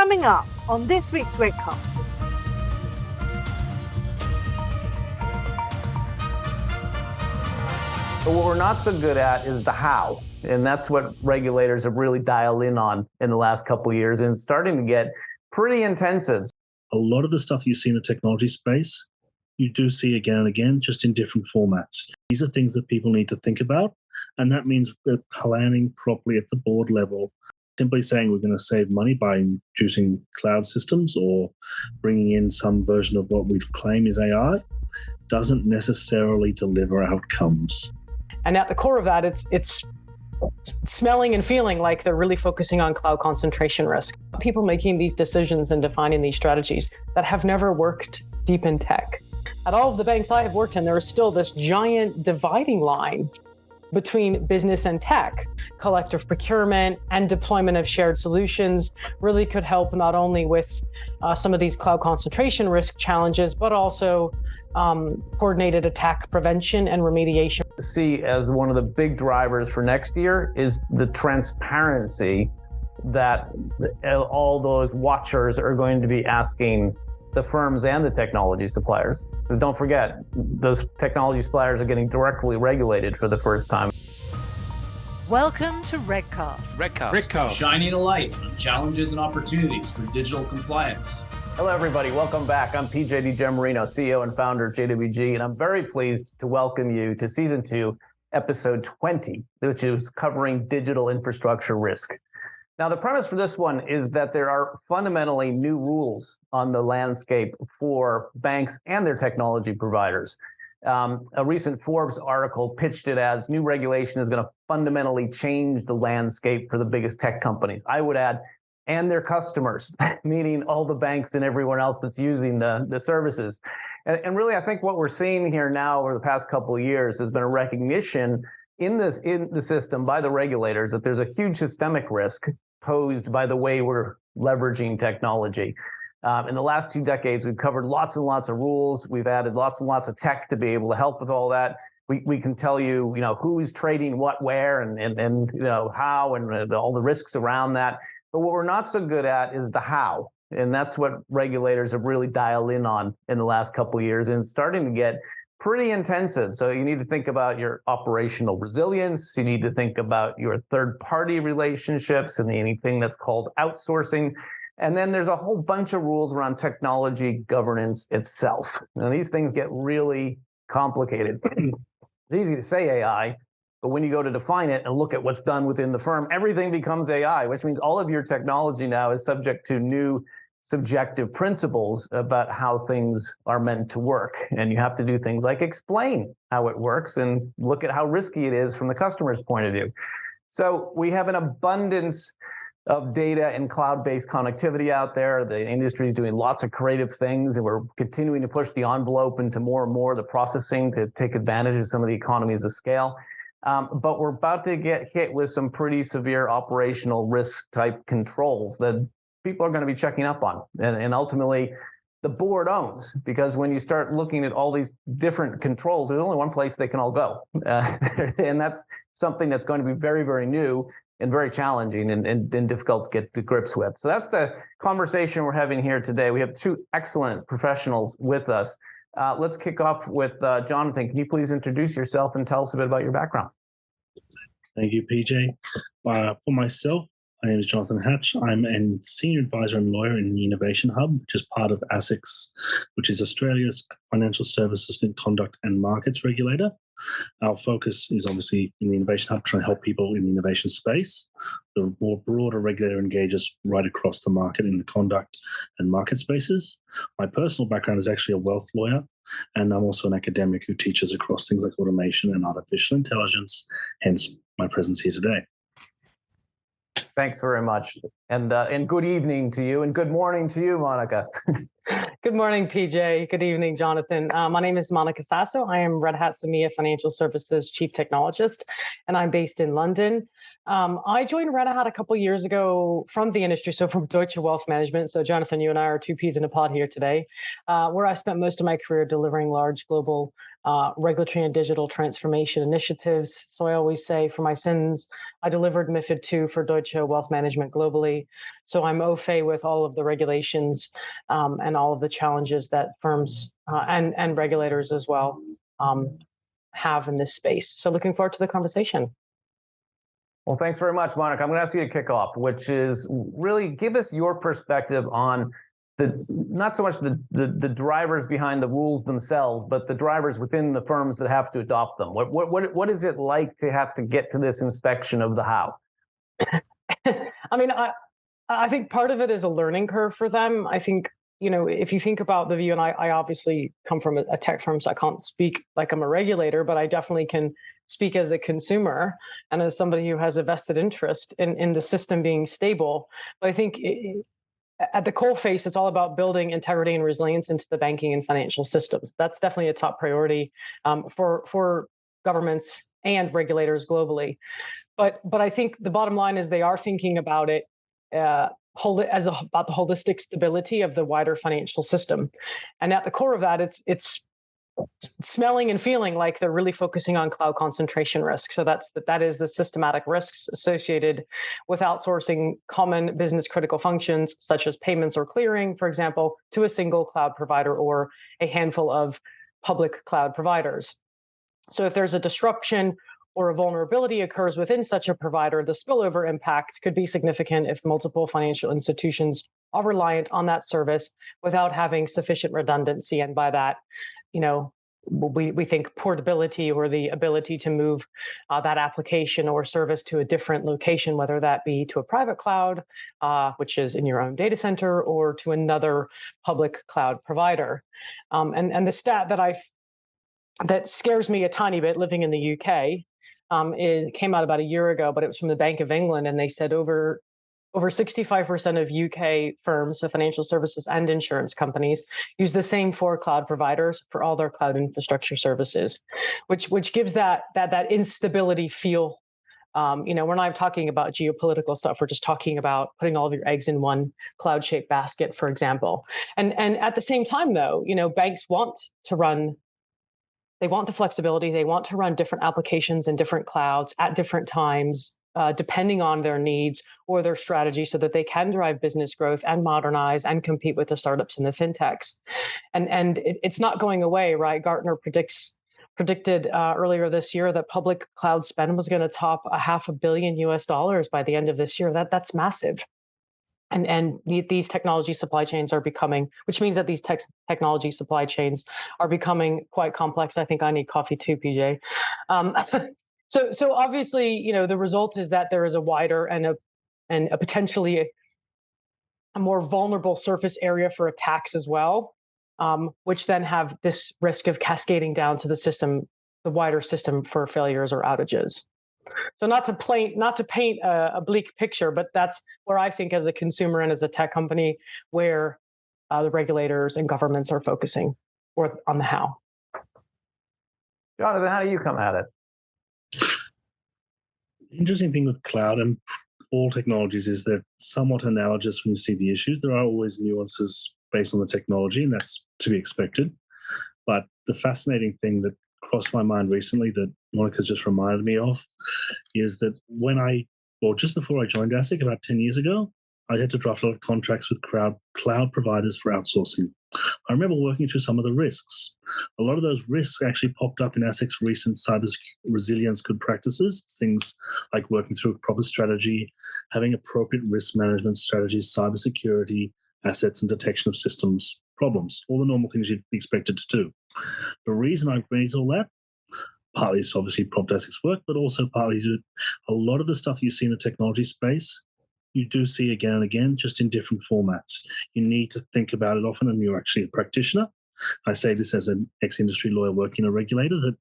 Coming up on this week's Redcast. But what we're not so good at is the how. And that's what regulators have really dialed in on in the last couple of years, and it's starting to get pretty intensive. A lot of the stuff you see in the technology space, you do see again and again, just in different formats. These are things that people need to think about, and that means we're planning properly at the board level. Simply saying we're going to save money by introducing cloud systems or bringing in some version of what we claim is AI doesn't necessarily deliver outcomes. And at the core of that, it's smelling and feeling like they're really focusing on cloud concentration risk. People making these decisions and defining these strategies that have never worked deep in tech. At all of the banks I have worked in, there is still this giant dividing line between business and tech. Collective procurement and deployment of shared solutions really could help not only with some of these cloud concentration risk challenges, but also coordinated attack prevention and remediation. See, as one of the big drivers for next year is the transparency that all those watchers are going to be asking the firms and the technology suppliers. But don't forget, those technology suppliers are getting directly regulated for the first time. Welcome to Redcast. Redcast. Shining a light on challenges and opportunities for digital compliance. Hello, everybody. Welcome back. I'm PJ DiGiamarino, CEO and founder of JWG, and I'm very pleased to welcome you to Season 2, Episode 20, which is covering digital infrastructure risk. Now, the premise for this one is that there are fundamentally new rules on the landscape for banks and their technology providers. A recent Forbes article pitched it as new regulation is going to fundamentally change the landscape for the biggest tech companies. I would add, and their customers, meaning all the banks and everyone else that's using the services. And really, I think what we're seeing here now over the past couple of years has been a recognition in the system by the regulators that there's a huge systemic risk posed by the way we're leveraging technology. In the last 2 decades, we've covered lots and lots of rules. We've added lots and lots of tech to be able to help with all that. We can tell you, who's trading what, where, and how, and all the risks around that. But what we're not so good at is the how. And that's what regulators have really dialed in on in the last couple of years. And it's starting to get pretty intensive. So you need to think about your operational resilience. You need to think about your third-party relationships and anything that's called outsourcing. And then there's a whole bunch of rules around technology governance itself. Now, these things get really complicated. It's easy to say AI, but when you go to define it and look at what's done within the firm, everything becomes AI, which means all of your technology now is subject to new subjective principles about how things are meant to work. And you have to do things like explain how it works and look at how risky it is from the customer's point of view. So we have an abundance of data and cloud-based connectivity out there. The industry is doing lots of creative things, and we're continuing to push the envelope into more and more of the processing to take advantage of some of the economies of scale. But we're about to get hit with some pretty severe operational risk type controls that people are going to be checking up on. And ultimately, the board owns, because when you start looking at all these different controls, there's only one place they can all go. And that's something that's going to be very, very new and very challenging and difficult to get to grips with. So that's the conversation we're having here today. We have 2 excellent professionals with us. Let's kick off with Jonathan. Can you please introduce yourself and tell us a bit about your background? Thank you, PJ. For myself, my name is Jonathan Hatch. I'm a senior advisor and lawyer in the Innovation Hub, which is part of ASIC, which is Australia's Financial Services Conduct and Markets Regulator. Our focus is obviously in the Innovation Hub, trying to help people in the innovation space. The more broader regulator engages right across the market in the conduct and market spaces. My personal background is actually a wealth lawyer, and I'm also an academic who teaches across things like automation and artificial intelligence, hence my presence here today. Thanks very much. And good evening to you, and good morning to you, Monica. Good morning, PJ. Good evening, Jonathan. My name is Monica Sasso. I am Red Hat Samia Financial Services Chief Technologist, and I'm based in London. I joined Renahat a couple years ago from the industry, so from Deutsche Wealth Management. So, Jonathan, you and I are two peas in a pod here today, where I spent most of my career delivering large global regulatory and digital transformation initiatives. So, I always say for my sins, I delivered MiFID II for Deutsche Wealth Management globally. So, I'm au fait with all of the regulations and all of the challenges that firms and regulators as well have in this space. So, looking forward to the conversation. Well, thanks very much, Monica. I'm going to ask you to kick off, which is really give us your perspective on not so much the drivers behind the rules themselves, but the drivers within the firms that have to adopt them. What is it like to have to get to this inspection of the how? I mean, I think part of it is a learning curve for them. I think, if you think about the view, and I obviously come from a tech firm, so I can't speak like I'm a regulator, but I definitely can speak as a consumer and as somebody who has a vested interest in the system being stable. But I think at the coalface, it's all about building integrity and resilience into the banking and financial systems. That's definitely a top priority for governments and regulators globally. But I think the bottom line is they are thinking about it about the holistic stability of the wider financial system, and at the core of that, it's smelling and feeling like they're really focusing on cloud concentration risk. So that is the systematic risks associated with outsourcing common business critical functions such as payments or clearing, for example, to a single cloud provider or a handful of public cloud providers. So if there's a disruption or a vulnerability occurs within such a provider, the spillover impact could be significant if multiple financial institutions are reliant on that service without having sufficient redundancy. And by that, we think portability or the ability to move that application or service to a different location, whether that be to a private cloud, which is in your own data center, or to another public cloud provider. And the stat that scares me a tiny bit living in the UK, it came out about a year ago, but it was from the Bank of England, and they said over 65% of UK firms, so financial services and insurance companies, use the same 4 cloud providers for all their cloud infrastructure services, which gives that instability feel. We're not talking about geopolitical stuff. We're just talking about putting all of your eggs in one cloud-shaped basket, for example. And at the same time, though, banks want to run. They want the flexibility. They want to run different applications in different clouds at different times, depending on their needs or their strategy, so that they can drive business growth and modernize and compete with the startups and the fintechs. And it's not going away, right? Gartner predicted earlier this year that public cloud spend was going to top $500 million by the end of this year. That's massive. And these technology supply chains are becoming, which means that these technology supply chains are becoming quite complex. I think I need coffee too, PJ. So obviously, the result is that there is a wider and a potentially a more vulnerable surface area for attacks as well, which then have this risk of cascading down to the wider system for failures or outages. So not to paint a bleak picture, but that's where I think as a consumer and as a tech company, where the regulators and governments are focusing or on the how. Jonathan, how do you come at it? The interesting thing with cloud and all technologies is they're somewhat analogous when you see the issues. There are always nuances based on the technology, and that's to be expected. But the fascinating thing that crossed my mind recently that Monica's just reminded me of is that just before I joined ASIC about 10 years ago, I had to draft a lot of contracts with cloud providers for outsourcing. I remember working through some of the risks. A lot of those risks actually popped up in ASIC's recent cyber resilience good practices. It's things like working through a proper strategy, having appropriate risk management strategies, cybersecurity, assets, and detection of systems problems, all the normal things you'd be expected to do. The reason I raise all that, partly is obviously prompt ASIC's work, but also partly to a lot of the stuff you see in the technology space, you do see again and again, just in different formats. You need to think about it often, and you're actually a practitioner. I say this as an ex-industry lawyer working in a regulator, that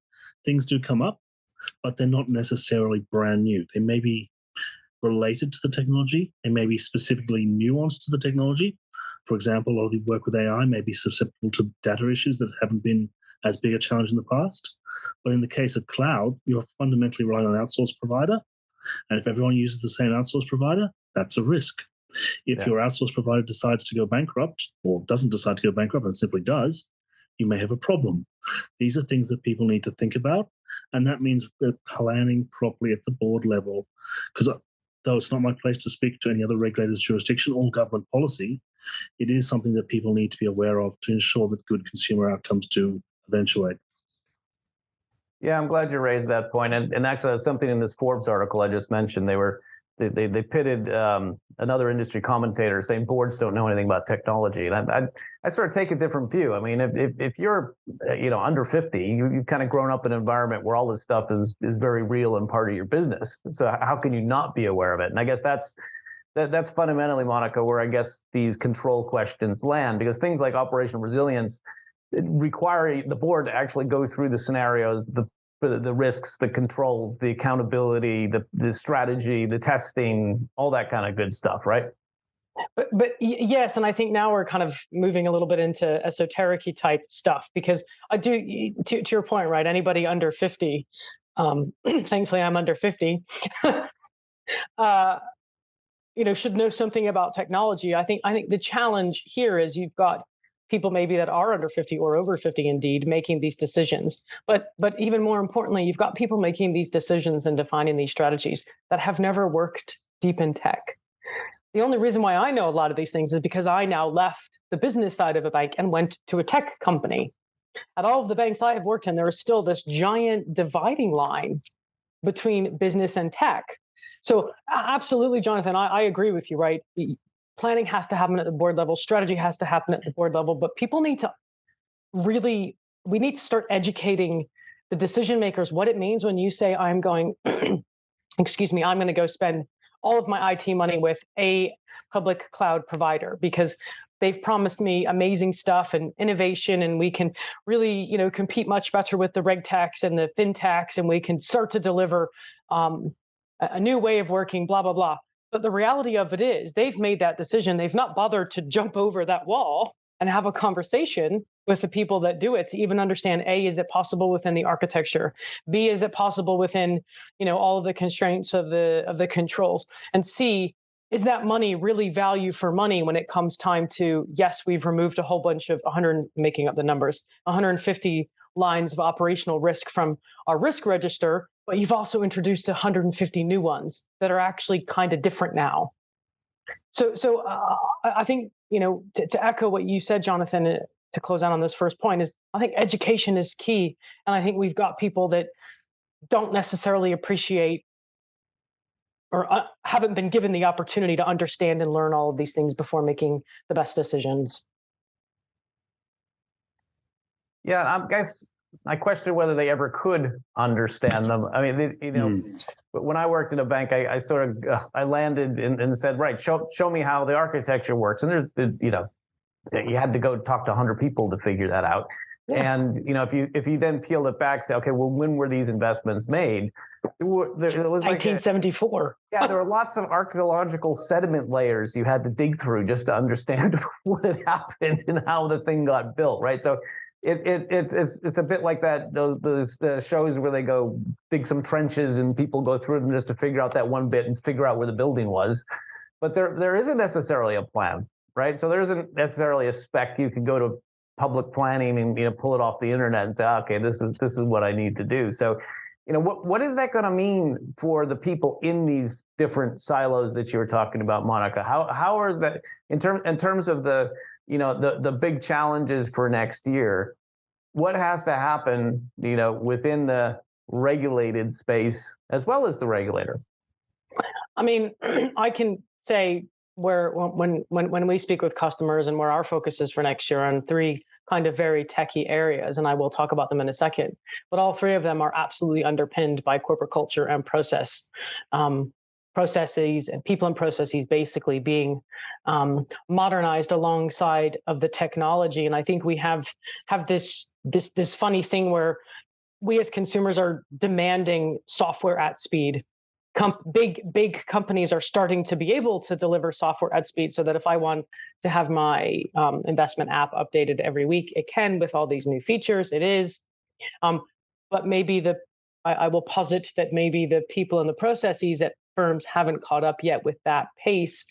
things do come up, but they're not necessarily brand new. They may be related to the technology. They may be specifically nuanced to the technology. For example, a lot of the work with AI may be susceptible to data issues that haven't been as big a challenge in the past. But in the case of cloud, you're fundamentally relying on an outsourced provider. And if everyone uses the same outsource provider, that's a risk. If your outsource provider decides to go bankrupt or doesn't decide to go bankrupt and simply does, you may have a problem. These are things that people need to think about. And that means planning properly at the board level, because though it's not my place to speak to any other regulator's jurisdiction or government policy, it is something that people need to be aware of to ensure that good consumer outcomes do eventuate. Yeah, I'm glad you raised that point. And actually, there's something in this Forbes article I just mentioned. They pitted another industry commentator saying boards don't know anything about technology, and I sort of take a different view. I mean, if you're under 50, you've kind of grown up in an environment where all this stuff is very real and part of your business. So how can you not be aware of it? And I guess that's fundamentally, Monica, where I guess these control questions land, because things like operational resilience require the board to actually go through the scenarios, the risks, the controls, the accountability, the strategy, the testing, all that kind of good stuff, right? But yes, and I think now we're kind of moving a little bit into esoteric-y type stuff, because I do, to your point, right? Anybody under 50, thankfully I'm under 50, should know something about technology. I think the challenge here is you've got people maybe that are under 50 or over 50 indeed making these decisions. But even more importantly, you've got people making these decisions and defining these strategies that have never worked deep in tech. The only reason why I know a lot of these things is because I now left the business side of a bank and went to a tech company. At all of the banks I have worked in, there is still this giant dividing line between business and tech. So absolutely, Jonathan, I agree with you, right? Planning has to happen at the board level, strategy has to happen at the board level, but people need to we need to start educating the decision makers what it means when you say, I'm going, I'm going to go spend all of my IT money with a public cloud provider because they've promised me amazing stuff and innovation, and we can really, compete much better with the RegTechs and the FinTechs, and we can start to deliver a new way of working, blah, blah, blah. But the reality of it is they've made that decision. They've not bothered to jump over that wall and have a conversation with the people that do it to even understand, A, is it possible within the architecture? B, is it possible within, all of the constraints of the controls? And C, is that money really value for money when it comes time to, yes, we've removed a whole bunch of 150 lines of operational risk from our risk register, but you've also introduced 150 new ones that are actually kind of different now. So I think, to echo what you said, Jonathan, to close out on this first point, is I think education is key. And I think we've got people that don't necessarily appreciate or haven't been given the opportunity to understand and learn all of these things before making the best decisions. Yeah, I guess I question whether they ever could understand them. I mean, when I worked in a bank, I sort of I landed and said, right, show me how the architecture works, and you had to go talk to 100 people to figure that out. Yeah. And if you then peel it back, say, okay, well, when were these investments made? It was 1974. Yeah, there were lots of archaeological sediment layers you had to dig through just to understand what had happened and how the thing got built, right? So it's a bit like that, those shows where they go dig some trenches and people go through them just to figure out that one bit and figure out where the building was. But there isn't necessarily a plan, right? So there isn't necessarily a spec you can go to public planning and pull it off the internet and say, okay, this is what I need to do. So what is that going to mean for the people in these different silos that you were talking about, Monica? How is that in terms of the big challenges for next year? What has to happen within the regulated space as well as the regulator? I mean, I can say when we speak with customers and where our focus is for next year on three kind of very techie areas, and I will talk about them in a second, but all three of them are absolutely underpinned by corporate culture and processes and people and processes basically being modernized alongside of the technology. And I think we have this funny thing where we as consumers are demanding software at speed. Big companies are starting to be able to deliver software at speed, so that if I want to have my investment app updated every week, it can with all these new features. It is, but maybe the I will posit that maybe the people and the processes at firms haven't caught up yet with that pace.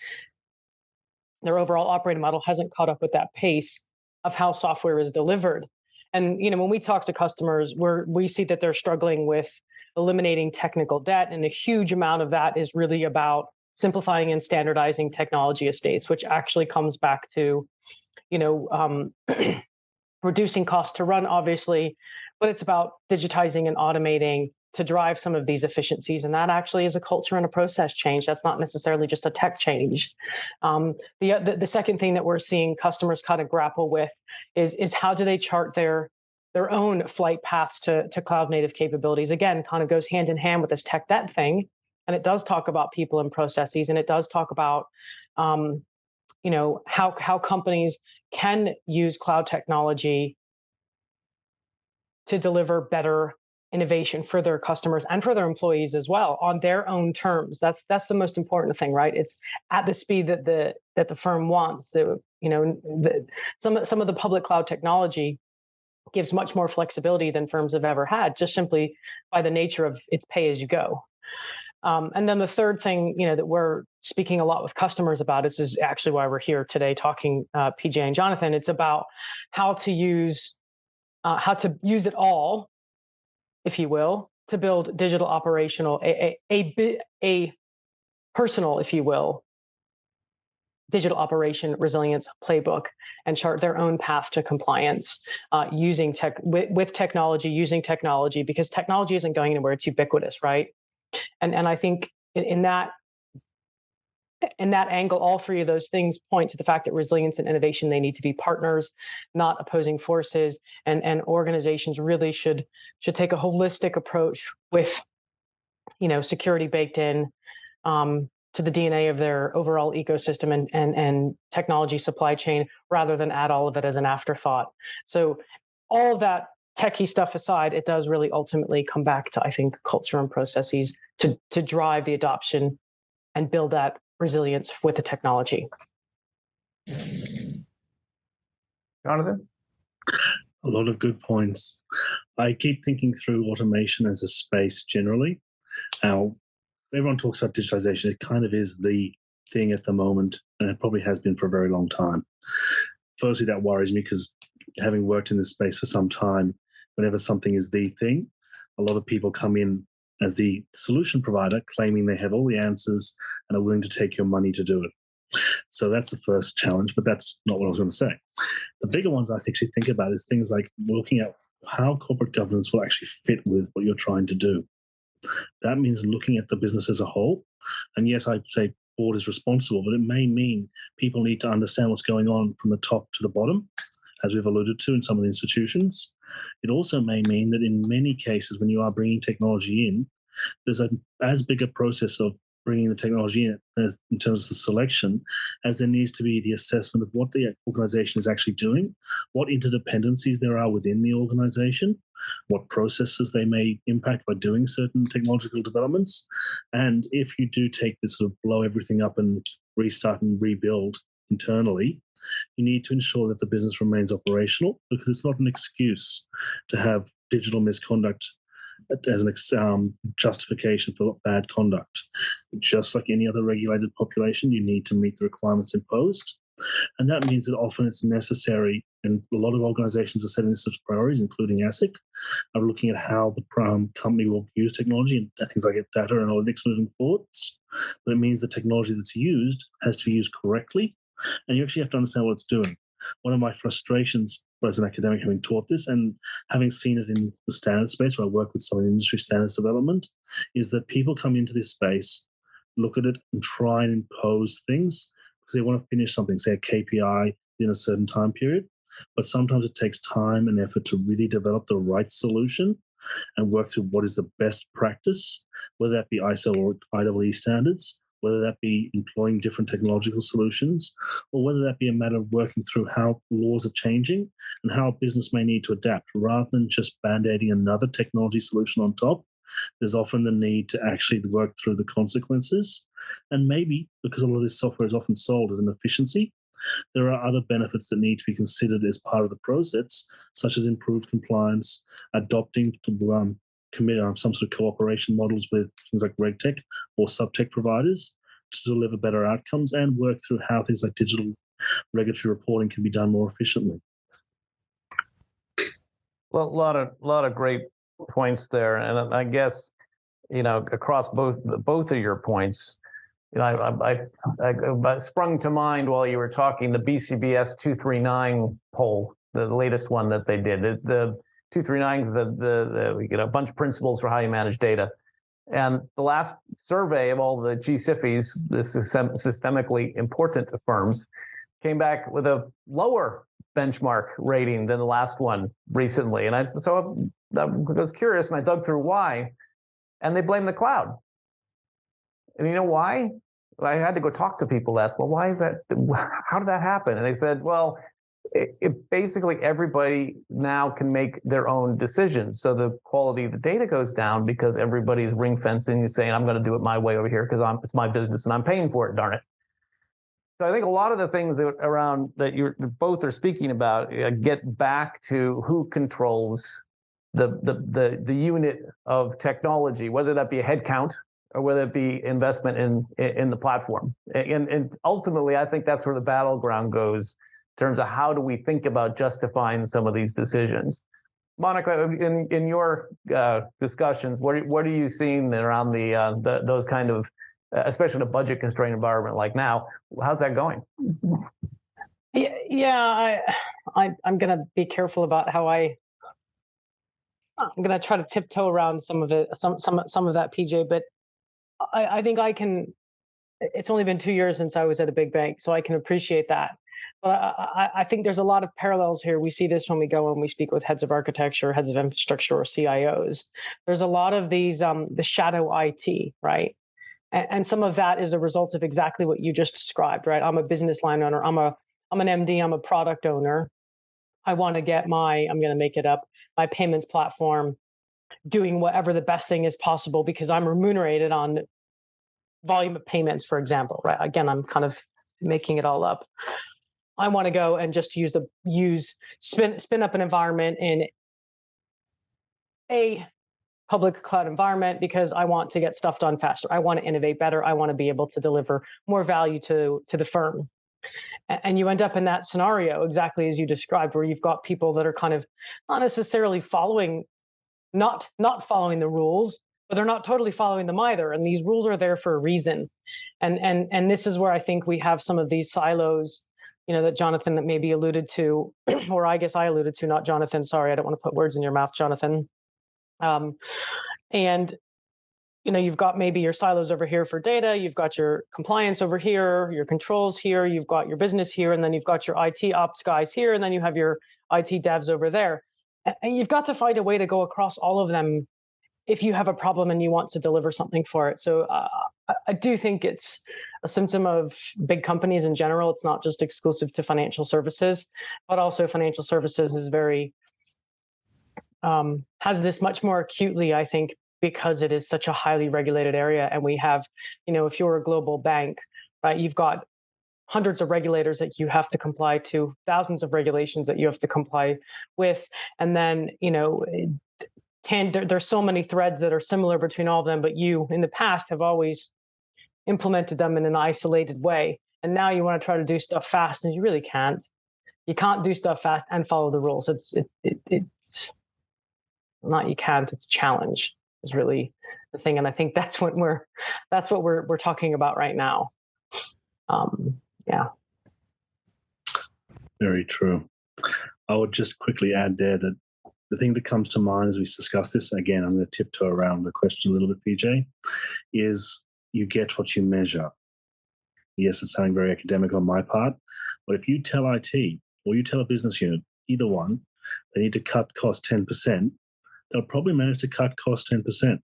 Their overall operating model hasn't caught up with that pace of how software is delivered. And when we talk to customers, we see that they're struggling with eliminating technical debt, and a huge amount of that is really about simplifying and standardizing technology estates, which actually comes back to reducing costs to run, obviously, but it's about digitizing and automating to drive some of these efficiencies. And that actually is a culture and a process change. That's not necessarily just a tech change. The second thing that we're seeing customers kind of grapple with is how do they chart their own flight paths to cloud native capabilities. Again, kind of goes hand in hand with this tech debt thing. And it does talk about people and processes, and it does talk about how companies can use cloud technology to deliver better innovation for their customers and for their employees as well on their own terms. That's the most important thing, right? It's at the speed that the firm wants. So, some of the public cloud technology gives much more flexibility than firms have ever had, just simply by the nature of its pay as you go. And then the third thing, that we're speaking a lot with customers about, this is actually why we're here today talking, PJ and Jonathan. It's about how to use it all, if you will, to build digital operational, a personal, if you will, digital operation resilience playbook, and chart their own path to compliance using technology, because technology isn't going anywhere. It's ubiquitous, right? And I think in that angle, all three of those things point to the fact that resilience and innovation, they need to be partners, not opposing forces. And organizations really should take a holistic approach with, security baked in to the DNA of their overall ecosystem and technology supply chain, rather than add all of it as an afterthought. So all of that techie stuff aside, it does really ultimately come back to, I think, culture and processes to drive the adoption and build that resilience with the technology. Jonathan? A lot of good points. I keep thinking through automation as a space generally. Now, everyone talks about digitization. It kind of is the thing at the moment, and it probably has been for a very long time. Firstly, that worries me because having worked in this space for some time, whenever something is the thing, a lot of people come in as the solution provider, claiming they have all the answers and are willing to take your money to do it. So that's the first challenge, but that's not what I was going to say. The bigger ones I actually think about is things like looking at how corporate governance will actually fit with what you're trying to do. That means looking at the business as a whole. And yes, I'd say board is responsible, but it may mean people need to understand what's going on from the top to the bottom, as we've alluded to in some of the institutions. It also may mean that in many cases, when you are bringing technology in, there's as big a process of bringing the technology in as in terms of the selection as there needs to be the assessment of what the organization is actually doing, what interdependencies there are within the organization, what processes they may impact by doing certain technological developments. And if you do take this sort of blow everything up and restart and rebuild internally, you need to ensure that the business remains operational, because it's not an excuse to have digital misconduct as an justification for bad conduct. Just like any other regulated population, you need to meet the requirements imposed. And that means that often it's necessary, and a lot of organizations are setting this as priorities, including ASIC, are looking at how the company will use technology and things like data analytics moving forwards. But it means the technology that's used has to be used correctly, and you actually have to understand what it's doing. One of my frustrations as an academic, having taught this and having seen it in the standard space where I work with some of the industry standards development, is that people come into this space, look at it and try and impose things because they want to finish something, say a KPI in a certain time period. But sometimes it takes time and effort to really develop the right solution and work through what is the best practice, whether that be ISO or IEEE standards, whether that be employing different technological solutions, or whether that be a matter of working through how laws are changing and how a business may need to adapt, rather than just band-aiding another technology solution on top. There's often the need to actually work through the consequences. And maybe because a lot of this software is often sold as an efficiency, there are other benefits that need to be considered as part of the process, such as improved compliance, adopting commit some sort of cooperation models with things like RegTech or subtech providers to deliver better outcomes and work through how things like digital regulatory reporting can be done more efficiently. Well, a lot of great points there, and I guess across both of your points, I sprung to mind while you were talking the BCBS 239 poll, the latest one that they did. The 239 is the bunch of principles for how you manage data. And the last survey of all the GSIFIs, the systemically important firms, came back with a lower benchmark rating than the last one recently. And I was curious and I dug through why, and they blame the cloud. And you know why? I had to go talk to people, ask, well, why is that? How did that happen? And they said, well, basically everybody now can make their own decisions. So the quality of the data goes down because everybody's ring fencing and saying, I'm going to do it my way over here because it's my business and I'm paying for it, darn it. So I think a lot of the things around that you both are speaking about get back to who controls the unit of technology, whether that be a headcount or whether it be investment in the platform. And ultimately, I think that's where the battleground goes in terms of how do we think about justifying some of these decisions. Monica, in your discussions, what are you seeing around those kind of, especially in a budget constrained environment like now? How's that going? Yeah, I'm going to be careful about how I'm going to try to tiptoe around some of it, some of that, PJ. But I think I can. It's only been 2 years since I was at a big bank, so I can appreciate that. But I think there's a lot of parallels here. We see this when we go and we speak with heads of architecture, heads of infrastructure, or CIOs. There's a lot of these the shadow IT, right? And some of that is a result of exactly what you just described, right? I'm a business line owner. I'm an MD. I'm a product owner. I want to get I'm going to make it up, my payments platform doing whatever the best thing is possible because I'm remunerated on volume of payments, for example, right? Again, I'm kind of making it all up. I want to go and just spin up an environment in a public cloud environment because I want to get stuff done faster. I want to innovate better. I want to be able to deliver more value to the firm. And you end up in that scenario exactly as you described, where you've got people that are kind of not necessarily not following the rules, but they're not totally following them either. And these rules are there for a reason. And this is where I think we have some of these silos, that Jonathan that maybe alluded to, or I guess I alluded to, not Jonathan. Sorry, I don't want to put words in your mouth, Jonathan. And you've got maybe your silos over here for data, you've got your compliance over here, your controls here, you've got your business here, and then you've got your IT ops guys here, and then you have your IT devs over there. And you've got to find a way to go across all of them if you have a problem and you want to deliver something for it. So I do think it's a symptom of big companies in general. It's not just exclusive to financial services, but also financial services is has this much more acutely, I think, because it is such a highly regulated area. And we have, if you're a global bank, right, you've got hundreds of regulators that you have to comply to, thousands of regulations that you have to comply with. And then, there's so many threads that are similar between all of them, but you in the past have always implemented them in an isolated way. And now you want to try to do stuff fast and you really can't. You can't do stuff fast and follow the rules. It's not you can't, it's a challenge is really the thing. And I think that's what we're talking about right now. Yeah. Very true. I would just quickly add there that the thing that comes to mind as we discuss this, again, I'm going to tiptoe around the question a little bit, PJ, is you get what you measure. Yes, it's sounding very academic on my part, but if you tell IT or you tell a business unit, either one, they need to cut costs 10%, they'll probably manage to cut costs 10%.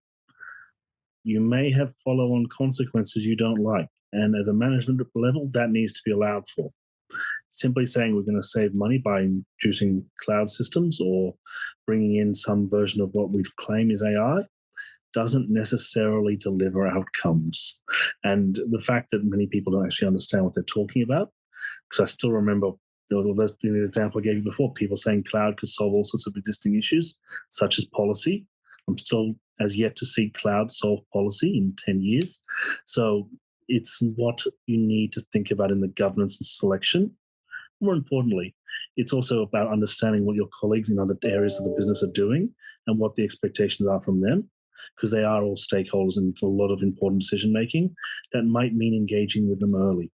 You may have follow-on consequences you don't like. And at a management level, that needs to be allowed for. Simply saying we're going to save money by introducing cloud systems or bringing in some version of what we claim is AI doesn't necessarily deliver outcomes. And the fact that many people don't actually understand what they're talking about, because I still remember the example I gave you before, people saying cloud could solve all sorts of existing issues, such as policy. I'm still as yet to see cloud solve policy in 10 years. So it's what you need to think about in the governance and selection. More importantly, it's also about understanding what your colleagues in other areas of the business are doing and what the expectations are from them, because they are all stakeholders in a lot of important decision making. That might mean engaging with them early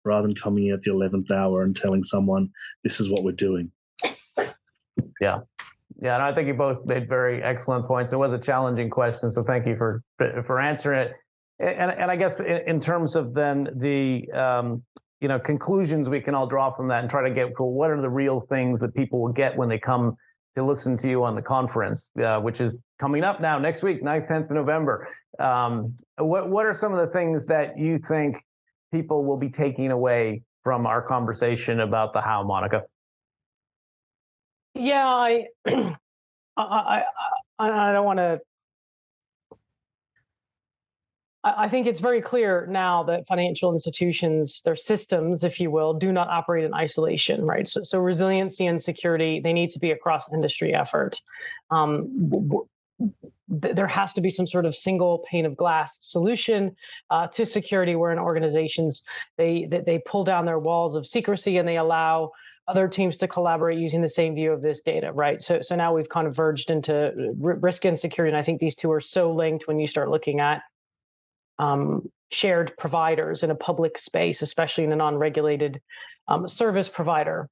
rather than coming in at the 11th hour and telling someone, this is what we're doing. Yeah. Yeah, and I think you both made very excellent points. It was a challenging question, so thank you for answering it. And I guess in terms of then the conclusions we can all draw from that and try to get what are the real things that people will get when they come to listen to you on the conference, which is coming up now next week, 9th, 10th of November. What are some of the things that you think people will be taking away from our conversation about the how, Monica? Yeah, I don't want to. I think it's very clear now that financial institutions, their systems, if you will, do not operate in isolation, right? So resiliency and security, they need to be a cross-industry effort. There has to be some sort of single pane of glass solution to security, wherein organizations they pull down their walls of secrecy and they allow other teams to collaborate using the same view of this data, right? So now we've kind of verged into risk and security, and I think these two are so linked when you start looking at shared providers in a public space, especially in a non-regulated service provider.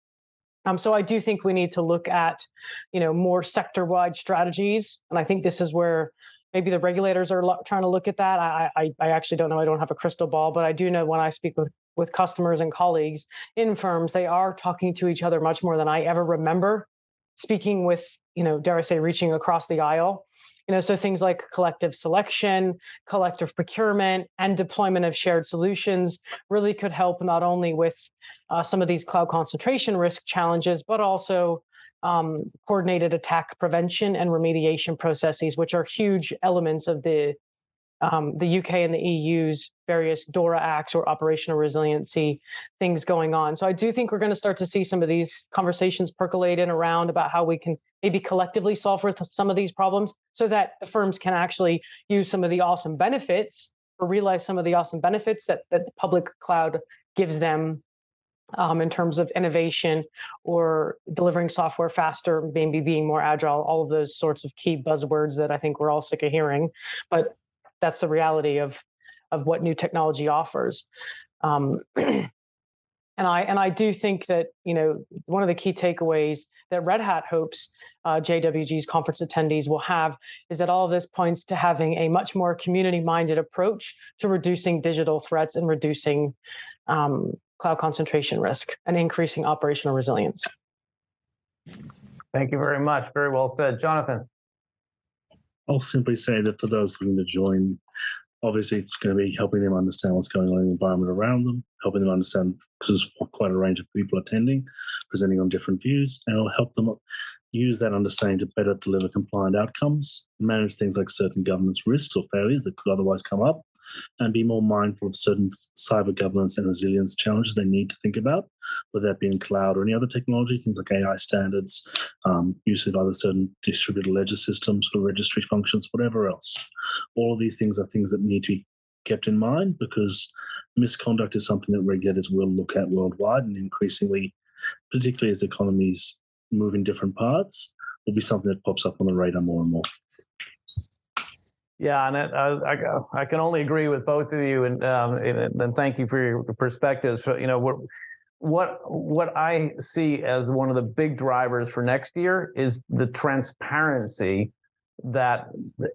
So I do think we need to look at, more sector-wide strategies, and I think this is where maybe the regulators are trying to look at that. I actually don't know. I don't have a crystal ball, but I do know when I speak with customers and colleagues in firms, they are talking to each other much more than I ever remember speaking with, dare I say, reaching across the aisle. So things like collective selection, collective procurement, and deployment of shared solutions really could help not only with some of these cloud concentration risk challenges, but also coordinated attack prevention and remediation processes, which are huge elements of the UK and the EU's various DORA acts or operational resiliency things going on. So I do think we're going to start to see some of these conversations percolate in around about how we can maybe collectively solve for some of these problems so that the firms can actually use some of the awesome benefits or realize some of the awesome benefits that the public cloud gives them in terms of innovation or delivering software faster, maybe being more agile, all of those sorts of key buzzwords that I think we're all sick of hearing. But that's the reality of what new technology offers. And I do think that, one of the key takeaways that Red Hat hopes JWG's conference attendees will have is that all of this points to having a much more community-minded approach to reducing digital threats and reducing cloud concentration risk and increasing operational resilience. Thank you very much. Very well said. Jonathan? I'll simply say that for those looking to join, obviously it's going to be helping them understand what's going on in the environment around them, helping them understand, because there's quite a range of people attending, presenting on different views, and it'll help them use that understanding to better deliver compliant outcomes, manage things like certain governance risks or failures that could otherwise come up, and be more mindful of certain cyber governance and resilience challenges they need to think about, whether that be in cloud or any other technology, things like AI standards, use of other certain distributed ledger systems for registry functions, whatever else. All of these things are things that need to be kept in mind because misconduct is something that regulators will look at worldwide, and increasingly, particularly as economies move in different paths, will be something that pops up on the radar more and more. Yeah, and I can only agree with both of you, and thank you for your perspectives. So, what I see as one of the big drivers for next year is the transparency that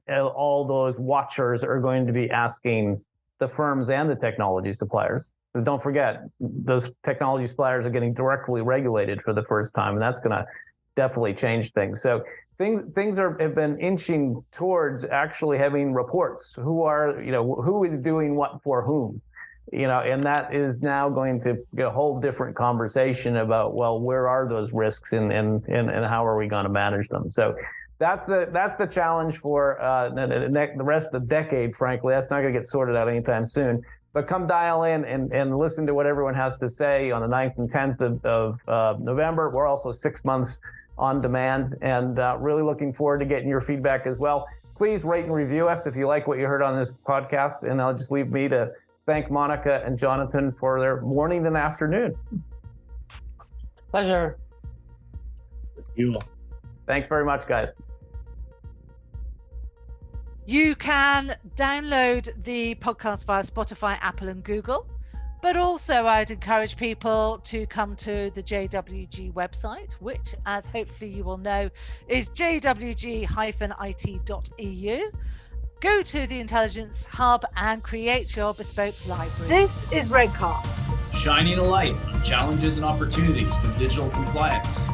all those watchers are going to be asking the firms and the technology suppliers. But don't forget, those technology suppliers are getting directly regulated for the first time, and that's going to definitely change things. So things have been inching towards actually having reports. Who is doing what for whom? And that is now going to get a whole different conversation about, well, where are those risks and how are we going to manage them? So that's the challenge for the rest of the decade, frankly. That's not going to get sorted out anytime soon. But come dial in and listen to what everyone has to say on the 9th and 10th of November. We're also 6 months on demand, and really looking forward to getting your feedback as well. Please rate and review us if you like what you heard on this podcast. And I'll just leave me to thank Monica and Jonathan for their morning and afternoon. Pleasure. You all. Thanks very much, guys. You can download the podcast via Spotify, Apple, and Google. But also, I'd encourage people to come to the JWG website, which, as hopefully you will know, is jwg-it.eu. Go to the Intelligence Hub and create your bespoke library. This is Redcast. Shining a light on challenges and opportunities for digital compliance.